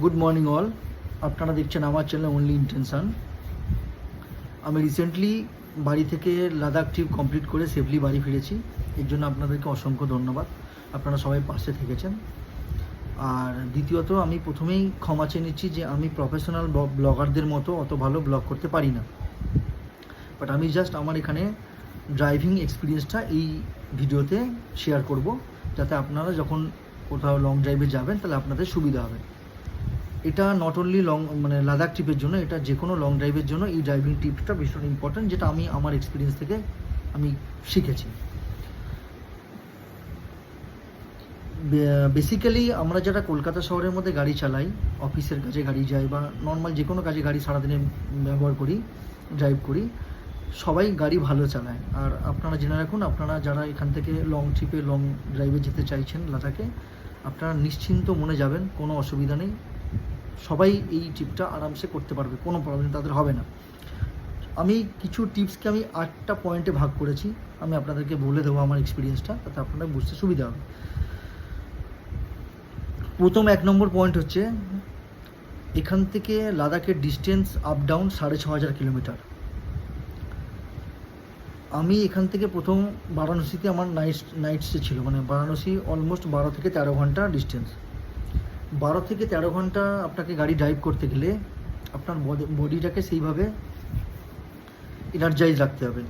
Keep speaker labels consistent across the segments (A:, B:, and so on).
A: Good morning all, আপনারা দেখছেন আমার চ্যানেল অনলি ইন্টেনশন। আমি রিসেন্টলি বাড়ি থেকে লাদাখ ট্রিপ কমপ্লিট করে সেফলি বাড়ি ফিরেছি। এর জন্য আপনাদেরকে অসংখ্য ধন্যবাদ, আপনারা সবাই পাশে থেকেছেন। আর দ্বিতীয়ত আমি প্রথমেই ক্ষমা চেয়ে নিচ্ছি যে আমি প্রফেশনাল ব্লগারদের মতো অত ভালো ব্লগ করতে পারি না, বাট আমি জাস্ট আমার এখানে ড্রাইভিং এক্সপিরিয়েন্সটা এই ভিডিওতে শেয়ার করব, যাতে আপনারা যখন কোথাও লং ড্রাইভে যাবেন তাহলে আপনাদের সুবিধা হবে। এটা নট অনলি লং লাদাখ ট্রিপের জন্য, এটা যে কোনো লং ড্রাইভের জন্য এই ড্রাইভিং টিপসটা ভীষণ ইম্পর্ট্যান্ট, যেটা আমি আমার এক্সপিরিয়েন্স থেকে আমি শিখেছি। বেসিক্যালি আমরা যারা কলকাতা শহরের মধ্যে গাড়ি চালাই, অফিসের কাজে গাড়ি যাই বা নর্মাল যে কোনো কাজে গাড়ি সারাদিনে ব্যবহার করি, ড্রাইভ করি, সবাই গাড়ি ভালো চালায়। আর আপনারা জেনে রাখুন, আপনারা যারা এখান থেকে লং ট্রিপে লং ড্রাইভে যেতে চাইছেন লাদাখে, আপনারা নিশ্চিন্ত মনে যাবেন, কোনো অসুবিধা নেই। সবাই এই ট্রিপটা আরামসে করতে পারবে, কোনো প্রবলেম তাদের হবে না। আমি কিছু টিপসকে আমি 8টা পয়েন্টে ভাগ করেছি, আমি আপনাদেরকে বলে দেবো আমার এক্সপিরিয়েন্সটা, তাতে আপনারা বুঝতে সুবিধা হবে। প্রথম 1 নম্বর পয়েন্ট হচ্ছে, এখান থেকে লাদাখের ডিস্টেন্স আপ ডাউন 6500 কিলোমিটার। আমি এখান থেকে প্রথম বারাণসীতে আমার নাইট স্টে ছিল, বারাণসী অলমোস্ট 12 থেকে 13 ঘন্টা ডিস্টেন্স। 12 থেকে 13 ঘন্টা আপনাকে গাড়ি ড্রাইভ করতে গেলে আপনার বডিটাকে সেইভাবে এনার্জাইজ রাখতে হবে।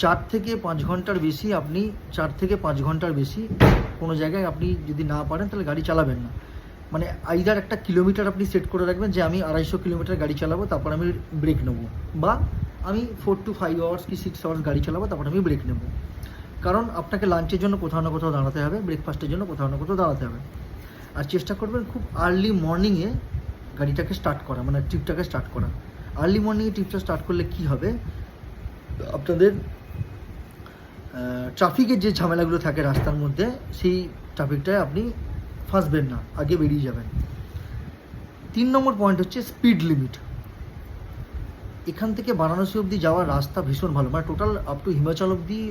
A: 4 থেকে 5 ঘন্টার বেশি আপনি 4 থেকে 5 ঘন্টার বেশি কোনো জায়গায় আপনি যদি না পারেন তাহলে গাড়ি চালাবেন না। আইদার একটা কিলোমিটার আপনি সেট করে রাখবেন যে আমি 250 কিলোমিটার গাড়ি চালাবো, তারপর আমি ব্রেক নেবো, বা আমি 4 to 5 আওয়ার্স কি 6 আওয়ার্স গাড়ি চালাবো, তারপর আমি ব্রেক নেবো। কারণ আপনাকে লাঞ্চের জন্য কোথাও না কোথাও দাঁড়াতে হবে, ব্রেকফাস্টের জন্য কোথাও না কোথাও দাঁড়াতে হবে। আর চেষ্টা করবেন খুব আর্লি মর্নিংয়ে গাড়িটাকে স্টার্ট করা, ট্রিপটাকে স্টার্ট করা। আর্লি মর্নিংয়ে ট্রিপটা স্টার্ট করলে কি হবে, আপনাদের ট্রাফিকের যে ঝামেলাগুলো থাকে রাস্তার মধ্যে, সেই ট্রাফিকটায় আপনি ফাঁসবেন না, আগে বেরিয়ে যাবেন। 3 নম্বর পয়েন্ট হচ্ছে স্পিড লিমিট। এখান থেকে বারাণসী অবধি যাওয়ার রাস্তা ভীষণ ভালো, টোটাল আপ টু হিমাচল অবধি,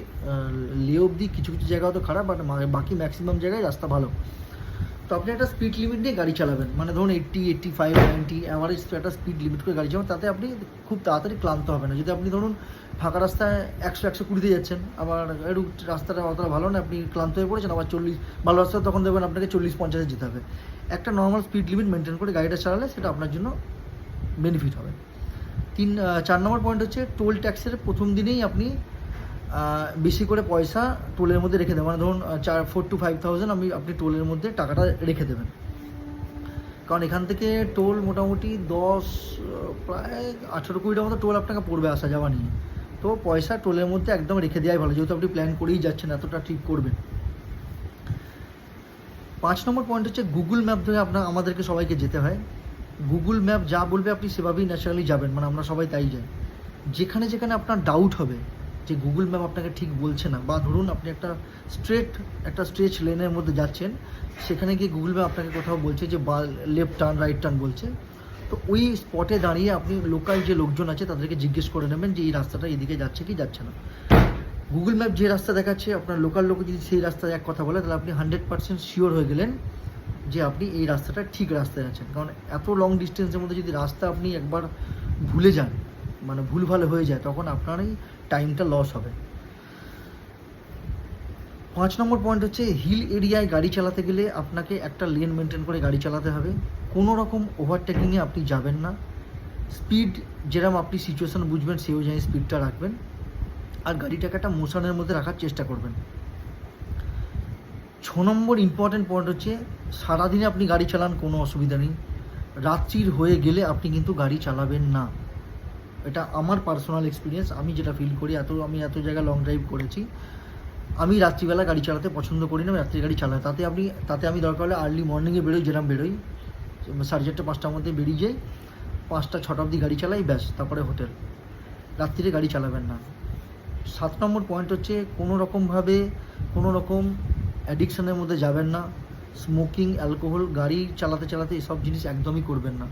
A: লে অবধি কিছু কিছু জায়গা হয়তো খারাপ, বাট বাকি ম্যাক্সিমাম জায়গায় রাস্তা ভালো। তো আপনি একটা স্পিড লিমিট নিয়ে গাড়ি চালাবেন, ধরুন 80, 85, 90 অ্যাভারেজ একটা স্পিড লিমিট করে গাড়ি চালাবেন, তাতে আপনি খুব তাড়াতাড়ি ক্লান্ত হবে না। যদি আপনি ধরুন ফাঁকা রাস্তায় 100-120 যাচ্ছেন, আবার একটু রাস্তাটা অতটা ভালো না, আপনি ক্লান্ত হয়ে পড়েছেন, আবার 40 ভালো রাস্তা, তখন দেখবেন আপনাকে 40-50 যেতে হবে। একটা নর্মাল স্পিড লিমিট মেনটেন করে গাড়িটা চালালে সেটা আপনার জন্য বেনিফিট হবে। 4 নম্বর পয়েন্ট হচ্ছে টোল ট্যাক্সের প্রথম দিনেই আপনি বেশি করে পয়সা টোলের মধ্যে রেখে দেবেন। ধরুন 4 to 5,000 আপনি টোলের মধ্যে টাকাটা রেখে দেবেন, কারণ এখান থেকে টোল মোটামুটি প্রায় 18-20টার মতো টোল আপনাকে পড়বে আসা যাওয়া নিয়ে। তো পয়সা টোলের মধ্যে একদম রেখে দেওয়াই ভালো, যেহেতু আপনি প্ল্যান করেই যাচ্ছেন, এতটা ট্রিপ করবেন। 5 নম্বর পয়েন্ট হচ্ছে গুগল ম্যাপ ধরে আমাদেরকে সবাইকে যেতে হয়। গুগল ম্যাপ যা বলবে আপনি সেভাবেই ন্যাচারালি যাবেন, আমরা সবাই তাই যাই। যেখানে যেখানে আপনার ডাউট হবে যে গুগল ম্যাপ আপনাকে ঠিক বলছে না, বা ধরুন আপনি একটা স্ট্রেচ লেনের মধ্যে যাচ্ছেন, সেখানে গিয়ে গুগল ম্যাপ আপনাকে কোথাও বলছে যে লেফট টার্ন, রাইট টার্ন বলছে, তো ওই স্পটে দাঁড়িয়ে আপনি লোকাল যে লোকজন আছে তাদেরকে জিজ্ঞেস করে নেবেন যে এই রাস্তাটা এদিকে যাচ্ছে কি যাচ্ছে না। গুগল ম্যাপ যে রাস্তা দেখাচ্ছে, আপনার লোকাল লোক যদি সেই রাস্তায় এক কথা বলে, তাহলে আপনি 100% শিওর হয়ে গেলেন যে আপনি এই রাস্তাটা ঠিক রাস্তায় আছেন। কারণ এত লং ডিস্টেন্সের মধ্যে যদি রাস্তা আপনি একবার ভুলে যান, ভুলভাল হয়ে যায়, তখন আপনারই টাইমটা লস হবে। 5 নম্বর পয়েন্ট হচ্ছে হিল এরিয়ায় গাড়ি চালাতে গেলে আপনাকে একটা লেন মেনটেন করে গাড়ি চালাতে হবে। কোনো রকম ওভারটেকিংয়ে আপনি যাবেন না। স্পিড যেরকম আপনি সিচুয়েশান বুঝবেন সেই অনুযায়ী স্পিডটা রাখবেন, আর গাড়িটাকে একটা মোশনের মধ্যে রাখার চেষ্টা করবেন। 6 নম্বর ইম্পর্ট্যান্ট পয়েন্ট হচ্ছে, সারাদিনে আপনি গাড়ি চালান কোনো অসুবিধা নেই, রাত্রির হয়ে গেলে আপনি কিন্তু গাড়ি চালাবেন না। এটা আমার পার্সোনাল এক্সপিরিয়েন্স, আমি যেটা ফিল করি, আমি এত জায়গায় লং ড্রাইভ করেছি, আমি রাত্রিবেলা গাড়ি চালাতে পছন্দ করি না, আমি রাত্রি গাড়ি চালাই। তাতে আমি দরকার হলে আর্লি মর্নিংয়ে বেরোই, যেরকম বেরোই 4:30-5টার মধ্যে বেরিয়ে যাই, 5টা-6টা অবধি গাড়ি চালাই, ব্যাস, তারপরে হোটেল। রাত্রিরে গাড়ি চালাবেন না। 7 নম্বর পয়েন্ট হচ্ছে, কোনো রকম অ্যাডিকশানের মধ্যে যাবেন না। স্মোকিং, অ্যালকোহল, গাড়ি চালাতে চালাতে এসব জিনিস একদমই করবেন না।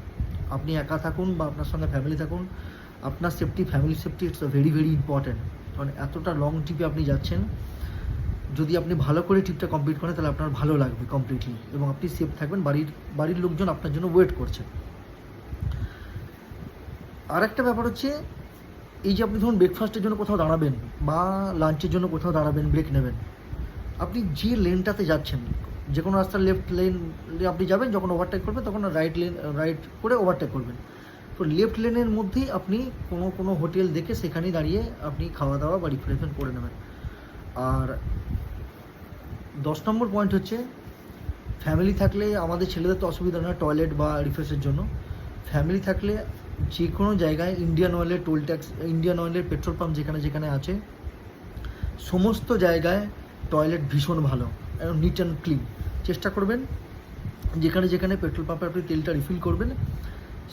A: আপনি একা থাকুন বা আপনার সঙ্গে ফ্যামিলি থাকুন, আপনার safety, family safety it's very very important. কারণ এতটা লং ট্রিপে আপনি যাচ্ছেন, যদি আপনি ভালো করে ট্রিপটা কমপ্লিট করেন তাহলে আপনার ভালো লাগবে কমপ্লিটলি, এবং আপনি সেফ থাকবেন, বাড়ির লোকজন আপনার জন্য ওয়েট করছে। আর একটা ব্যাপার হচ্ছে, এই যে আপনি ধরুন ব্রেকফাস্টের জন্য কোথাও দাঁড়াবেন বা লাঞ্চের জন্য কোথাও দাঁড়াবেন, ব্রেক নেবেন, আপনি যে লেনটাতে যাচ্ছেন, যে কোনো রাস্তার লেফট লেন আপনি যাবেন, যখন ওভারটেক করবেন তখন রাইট করে ওভারটেক করবেন। তো লেফট লেনের মধ্যেই আপনি কোনো হোটেল দেখে সেখানেই দাঁড়িয়ে আপনি খাওয়া দাওয়া বা রিফ্রেশমেন্ট করে নেবেন। আর 10 নম্বর পয়েন্ট হচ্ছে, ফ্যামিলি থাকলে, আমাদের ছেলেদের তো অসুবিধা নয় টয়লেট বা রিফ্রেশের জন্য, ফ্যামিলি থাকলে যে কোনো জায়গায় ইন্ডিয়ান অয়েলের টোল ট্যাক্স, ইন্ডিয়ান অয়েলের পেট্রোল পাম্প যেখানে যেখানে আছে, সমস্ত জায়গায় টয়লেট ভীষণ ভালো, একদম নিট অ্যান্ড ক্লিন। চেষ্টা করবেন যেখানে যেখানে পেট্রোল পাম্পে আপনি তেলটা রিফিল করবেন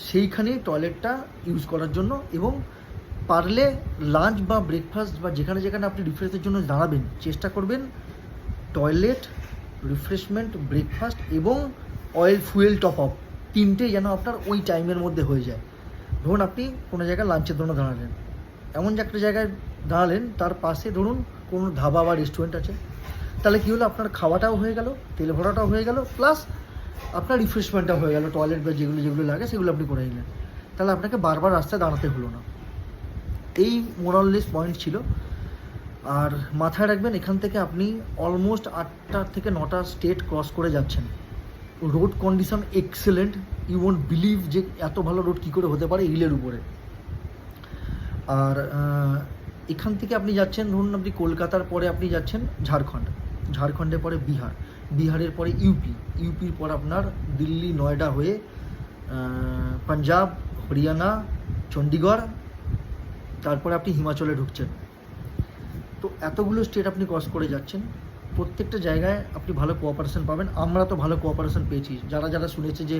A: সেইখানে টয়লেটটা ইউজ করার জন্য, এবং পারলে লাঞ্চ বা ব্রেকফাস্ট বা যেখানে যেখানে আপনি রিফ্রেশের জন্য দাঁড়াবেন, চেষ্টা করবেন টয়লেট, রিফ্রেশমেন্ট, ব্রেকফাস্ট এবং অয়েল ফুয়েল টপ আপ তিনটেই যেন আপনার ওই টাইমের মধ্যে হয়ে যায়। ধরুন আপনি কোনো জায়গায় লাঞ্চের জন্য দাঁড়ালেন, এমন যে একটা জায়গায় দাঁড়ালেন তার পাশে ধরুন কোনো ধাবা বা রেস্টুরেন্ট আছে, তাহলে কী হলো, আপনার খাওয়াটাও হয়ে গেল, তেল ভরাটাও হয়ে গেল, প্লাস আপনার রিফ্রেশমেন্টটাও হয়ে গেল, টয়লেট বা যেগুলো যেগুলো লাগে সেগুলো আপনি করে নিলেন, তাহলে আপনাকে বারবার রাস্তায় দাঁড়াতে হলো না। এই মোরাললেস পয়েন্ট ছিল। আর মাথায় রাখবেন, এখান থেকে আপনি অলমোস্ট 8টা থেকে 9টা স্টেট ক্রস করে যাচ্ছেন। Road condition excellent, you won't believe যে এত ভালো রোড কী করে হতে পারে হিলের উপরে। আর এখান থেকে আপনি যাচ্ছেন, ধরুন আপনি কলকাতার পরে আপনি যাচ্ছেন ঝাড়খণ্ড, ঝাড়খণ্ডের পরে বিহার, বিহারের পরে ইউপি, ইউপির পর আপনার দিল্লি নয়ডা হয়ে পাঞ্জাব, হরিয়ানা, চণ্ডীগড়, তারপরে আপনি হিমাচলে ঢুকছেন। তো এতগুলো স্টেট আপনি ক্রস করে যাচ্ছেন, প্রত্যেকটা জায়গায় আপনি ভালো কোঅপারেশন পাবেন। আমরা তো ভালো কোঅপারেশন পেয়েছি, যারা যারা শুনেছে যে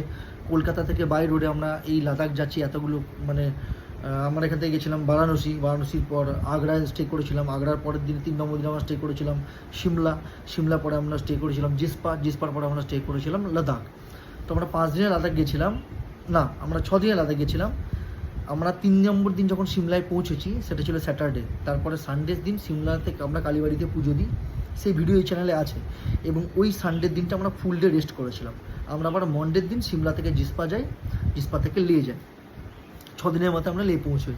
A: কলকাতা থেকে বাই রোডে আমরা এই লাদাখ যাচ্ছি এতগুলো, মানে আমরা এখান থেকে গেছিলাম বারাণসীর পর আগ্রায় স্টে করেছিলাম, আগ্রার পরের দিন 3 নম্বর দিন আমরা স্টে করেছিলাম সিমলা পরে আমরা স্টে করেছিলাম জিসপার পরে আমরা স্টে করেছিলাম লাদাখ। তো আমরা 5 দিনে লাদাখ গেছিলাম, না আমরা 6 দিনে লাদাখ গেছিলাম। আমরা 3 নম্বর দিন যখন সিমলায় পৌঁছেছি সেটা ছিল স্যাটারডে, তারপরে সানডের দিন সিমলা থেকে আমরা কালীবাড়িতে পুজো দিই, সেই ভিডিও এই চ্যানেলে আছে, এবং ওই সানডের দিনটা আমরা ফুল ডে রেস্ট করেছিলাম। আমরা আবার মন্ডের দিন সিমলা থেকে জিসপা যাই, জিসপা থেকে লে যাই, 6 দিনের মধ্যে আমরা লে পৌঁছোই।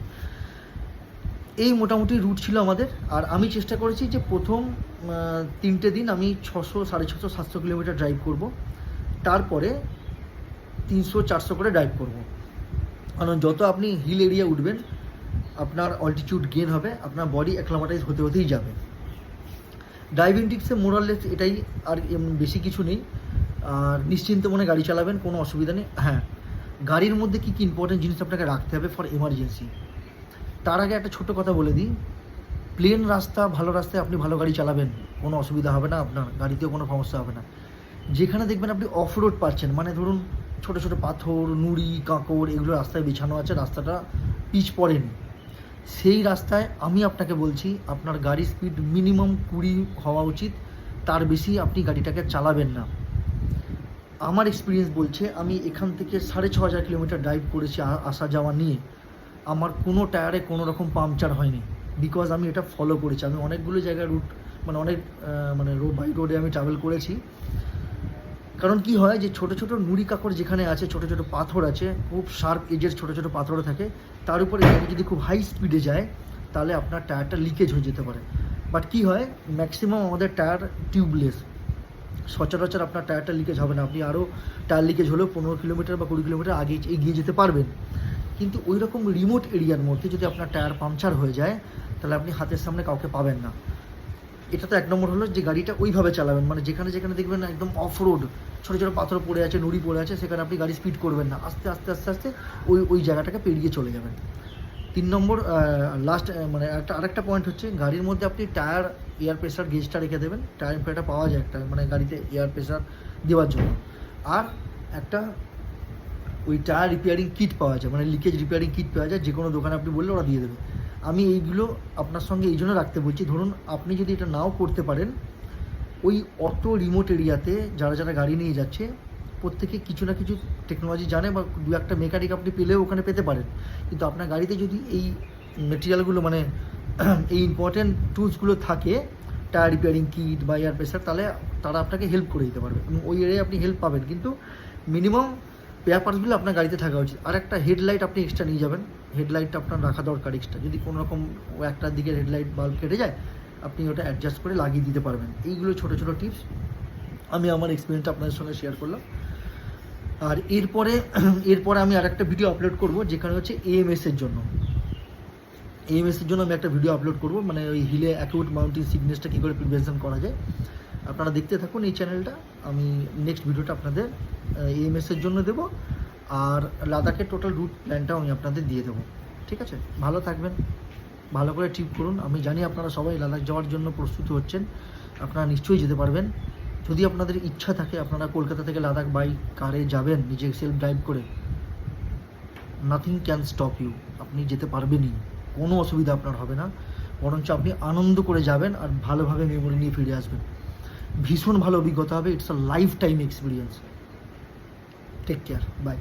A: এই মোটামুটি রুট ছিল আমাদের। আর আমি চেষ্টা করেছি যে প্রথম 3টে দিন আমি 600, 650, 700 কিলোমিটার ড্রাইভ করব, তারপরে 300, 400 করে ড্রাইভ করব। কারণ যত আপনি হিল এরিয়া উঠবেন আপনার অল্টিটিউড গেন হবে, আপনার বডি অ্যাক্লামাটাইজ হতে হতেই যাবে। ড্রাইভিং টিপসে মোরাললেস এটাই, আর বেশি কিছু নেই। আর নিশ্চিন্ত মনে গাড়ি চালাবেন, কোনো অসুবিধা নেই। হ্যাঁ, গাড়ির মধ্যে কী কী ইম্পর্টেন্ট জিনিস আপনাকে রাখতে হবে ফর এমার্জেন্সি, তার আগে একটা ছোট্ট কথা বলে দিই। প্লেন রাস্তা, ভালো রাস্তায় আপনি ভালো গাড়ি চালাবেন, কোনো অসুবিধা হবে না, আপনার গাড়িতেও কোনো সমস্যা হবে না। যেখানে দেখবেন আপনি অফ রোড পাচ্ছেন, মানে ধরুন ছোটো ছোটো পাথর, নুড়ি, কাঁকড় এগুলো রাস্তায় বিছানো আছে, রাস্তাটা পিচ পড়েনি, সেই রাস্তায় আমি আপনাকে বলছি আপনার গাড়ির স্পিড মিনিমাম 20 হওয়া উচিত, তার বেশি আপনি গাড়িটাকে চালাবেন না। আমার এক্সপিরিয়েন্স বলছে, আমি এখান থেকে 6500 কিলোমিটার ড্রাইভ করেছি আসা যাওয়া নিয়ে, আমার কোনো টায়ারে কোনো রকম পাংচার হয়নি, বিকজ আমি এটা ফলো করেছি। আমি অনেকগুলো জায়গায় রুট, মানে অনেক বাই রোডে আমি ট্রাভেল করেছি। কারণ কি হয় যে ছোটো ছোটো নুড়ি কাকড় যেখানে আছে, ছোটো ছোটো পাথর আছে, খুব শার্প এজের ছোটো ছোটো পাথর থাকে, তার উপরে গাড়ি যদি খুব হাই স্পিডে যায় তাহলে আপনার টায়ারটা লিকেজ হয়ে যেতে পারে। বাট কি হয়, ম্যাক্সিমাম আমাদের টায়ার টিউবলেস, সচরাচর আপনার টায়ারটা লিকেজ হবে না, আপনি আরও টায়ার লিকেজ হলেও 15 কিলোমিটার বা 20 কিলোমিটার আগে এগিয়ে যেতে পারবেন। কিন্তু ওই রকম রিমোট এরিয়ার মধ্যে যদি আপনার টায়ার পাংচার হয়ে যায় তাহলে আপনি হাতের সামনে কাউকে পাবেন না। এটা তো 1 নম্বর হলো যে গাড়িটা ওইভাবে চালাবেন, মানে যেখানে যেখানে দেখবেন একদম অফ রোড, ছোটো ছোটো পাথর পড়ে আছে, নুড়ি পড়ে আছে, সেখানে আপনি গাড়ি স্পিড করবেন না, আস্তে আস্তে আস্তে আস্তে ওই জায়গাটাকে পেরিয়ে চলে যাবেন। 3 নম্বর লাস্ট, মানে আরেকটা পয়েন্ট হচ্ছে, গাড়ির মধ্যে আপনি টায়ার এয়ার প্রেশার গেজটা রেখে দেবেন। টায়ার প্রেশারটা পাওয়া যায় একটা, মানে গাড়িতে এয়ার প্রেশার দেওয়ার জন্য। আর একটা ওই টায়ার রিপেয়ারিং কিট পাওয়া যায়, মানে লিকেজ রিপেয়ারিং কিট পাওয়া যায়, যে কোনো দোকানে আপনি বললে ওরা দিয়ে দেবে। আমি এইগুলো আপনার সঙ্গে এই জন্য রাখতে বলছি, ধরুন আপনি যদি এটা নাও করতে পারেন, ওই অত রিমোট এরিয়াতে যারা যারা গাড়ি নিয়ে যাচ্ছে প্রত্যেকে কিছু না কিছু টেকনোলজি জানে, বা 2-1টা মেকানিক আপনি পেলেও ওখানে পেতে পারেন। কিন্তু আপনার গাড়িতে যদি এই মেটেরিয়ালগুলো, মানে এই ইম্পর্টেন্ট টুলসগুলো থাকে, টায়ার রিপেয়ারিং কিট বা এয়ার প্রেসার, তাহলে তারা আপনাকে হেল্প করে দিতে পারবে এবং ওই এরিয়ায় আপনি হেল্প পাবেন। কিন্তু মিনিমাম পেপারসগুলো আপনার গাড়িতে থাকা উচিত। আর একটা হেডলাইট আপনি এক্সট্রা নিয়ে যাবেন, হেডলাইটটা আপনার রাখা দরকার এক্সট্রা। যদি কোনো রকম একটার দিকে হেডলাইট বাল্ব কেটে যায়, আপনি ওটা অ্যাডজাস্ট করে লাগিয়ে দিতে পারবেন। এইগুলো ছোটো ছোটো টিপস আমি আমার এক্সপিরিয়েন্সটা আপনাদের সঙ্গে শেয়ার করলাম। আর এরপরে আমি আর একটা ভিডিও আপলোড করব, যেখানে হচ্ছে এএমএসের জন্য আমি একটা ভিডিও আপলোড করব, মানে ওই হিলে অ্যাকিউট মাউন্টেন সিকনেসটা কী করে প্রিভেনশন করা যায়। আপনারা দেখতে থাকুন এই চ্যানেলটা। আমি নেক্সট ভিডিওটা আপনাদের এএমএসের জন্য দেবো, আর লাদাখের টোটাল রুট প্ল্যানটাও আমি আপনাদের দিয়ে দেবো। ঠিক আছে, ভালো থাকবেন, ভালো করে ট্রিপ করুন। আমি জানি আপনারা সবাই লাদাখ যাওয়ার জন্য প্রস্তুত হচ্ছেন, আপনারা নিশ্চয়ই যেতে পারবেন। যদি আপনাদের ইচ্ছা থাকে আপনারা কলকাতা থেকে লাদাখ বাইক কারে যাবেন, নিজে সেলফ ড্রাইভ করে, নাথিং ক্যান স্টপ ইউ। আপনি যেতে পারবেনই, কোনো অসুবিধা আপনার হবে না, বরঞ্চ আপনি আনন্দ করে যাবেন আর ভালোভাবে মেমোরি নিয়ে ফিরে আসবেন। ভীষণ ভালো অভিজ্ঞতা হবে, it's a lifetime experience. Take care, by.